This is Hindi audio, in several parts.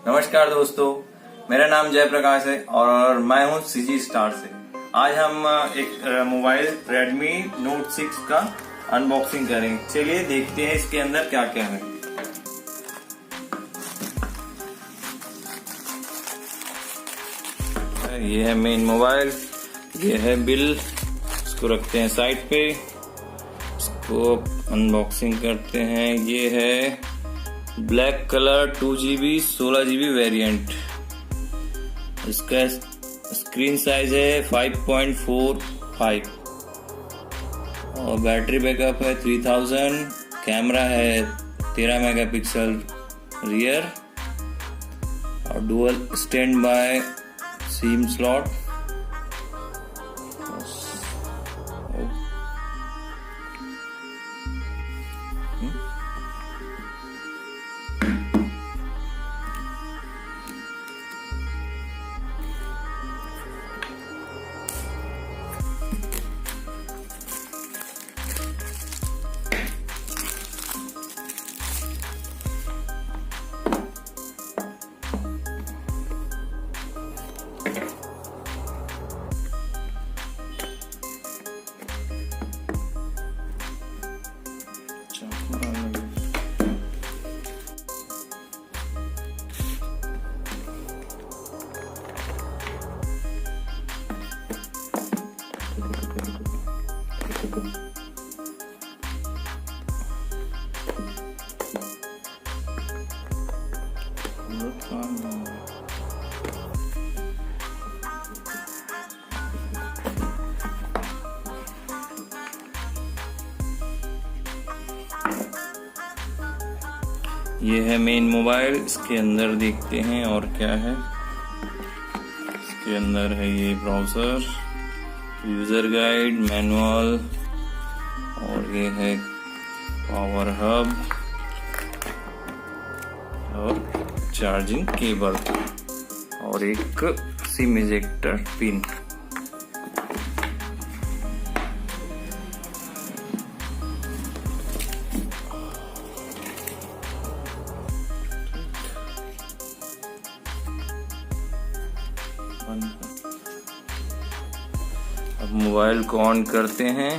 नमस्कार दोस्तों, मेरा नाम जयप्रकाश है और मैं हूं CGSTAR से। आज हम एक मोबाइल Redmi Note 6 का अनबॉक्सिंग करेंगे। चलिए देखते हैं इसके अंदर क्या क्या है। ये है मेन मोबाइल, ये है बिल, इसको रखते हैं साइड पे, इसको अनबॉक्सिंग करते हैं। ये है black colour 2GB 16GB variant. इसका स्क्रीन साइज है 5.45 और बैटरी बैकअप है 3000। कैमरा है 13 मेगापिक्सल रियर और dual stand by SIM slot. ये है मेन मोबाइल। इसके अंदर देखते हैं और क्या है। इसके अंदर है ये ब्राउजर, यूजर गाइड, मैनुअल और ये है पावर हब और चार्जिंग केबल और एक सिम इजेक्टर पिन। अब मोबाइल को ऑन करते हैं।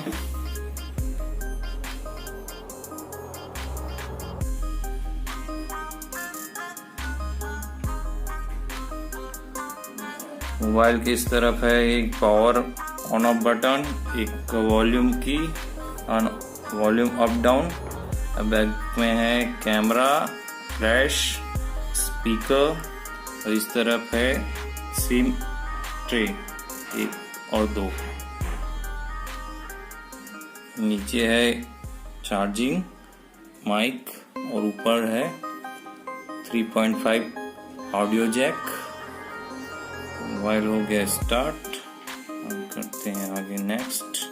मोबाइल की इस तरफ है एक पावर ऑन ऑफ बटन, एक वॉल्यूम की, वॉल्यूम अप डाउन। बैक में है कैमरा, फ्लैश, स्पीकर और इस तरफ है सिम ट्रे 1 और 2। नीचे है चार्जिंग माइक और ऊपर है 3.5 ऑडियो जैक। मोबाइल हो गया स्टार्ट। करते हैं आगे नेक्स्ट,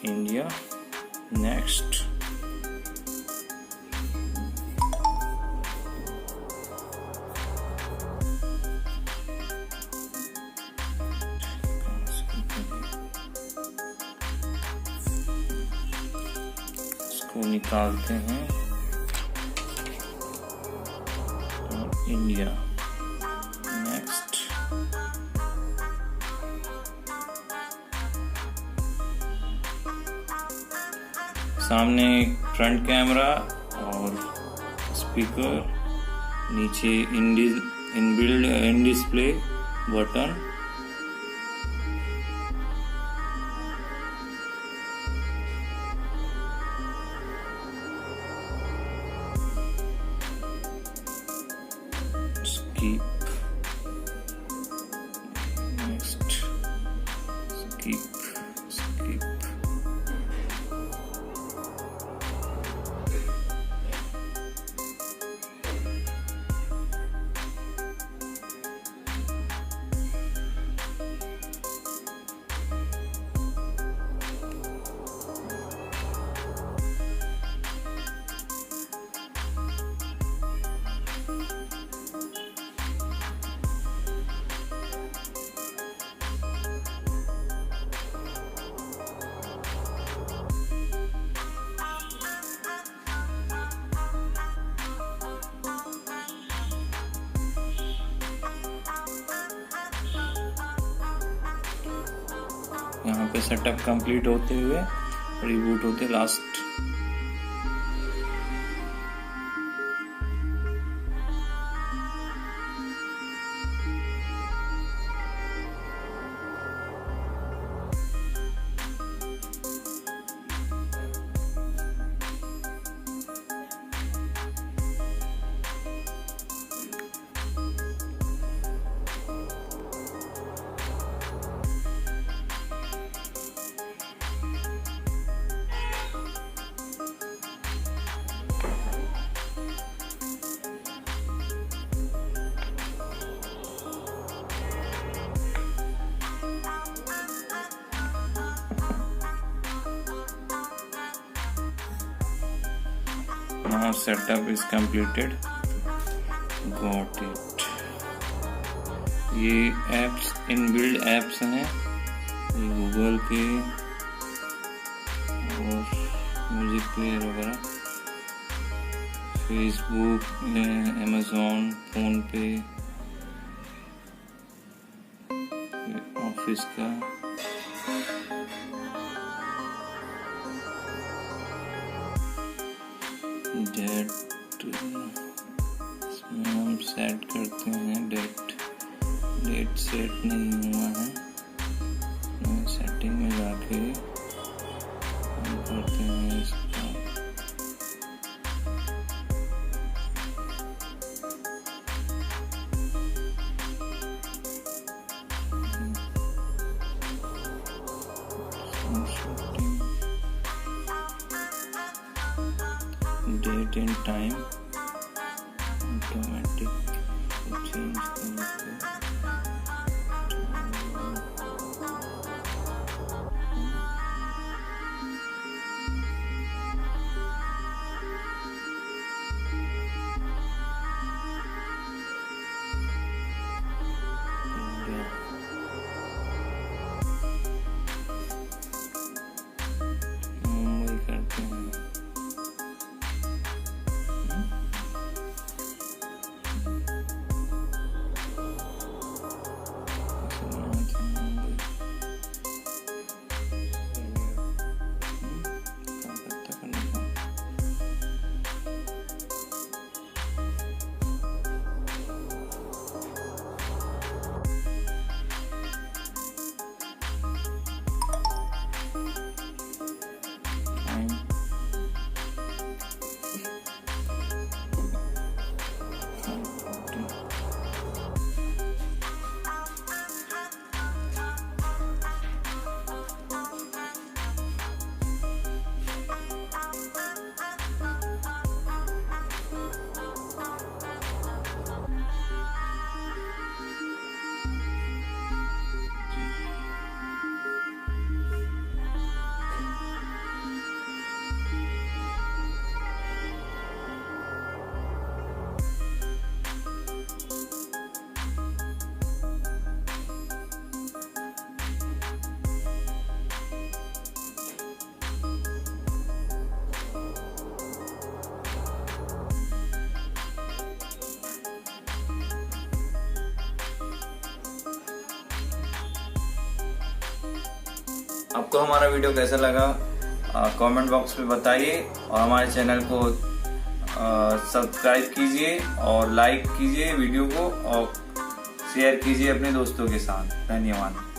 इंडिया, नेक्स्ट। इसको निकालते हैं और इंडिया, नेक्स्ट। सामने फ्रंट कैमरा और स्पीकर, नीचे inbuilt in display button. Skip, next, skip, skip। यहाँ पे सेटअप कंप्लीट होते हुए रिबूट होते last. Now setup is completed. Got it. ये एप्स इनबिल्ड एप्स हैं गूगल के और म्यूजिक प्लेयर वगैरह, फेसबुक, अमेज़न, फोन पे, ऑफिस का। डेट इसमें हम सेट करते हैं, डेट सेट नहीं हुआ है, सेटिंग में जाके हम करते हैं इसका। Date and time automatic change करके मुंबई करते हैं। आपको हमारा वीडियो कैसा लगा कमेंट बॉक्स में बताइए और हमारे चैनल को सब्सक्राइब कीजिए और लाइक कीजिए वीडियो को और शेयर कीजिए अपने दोस्तों के साथ। धन्यवाद।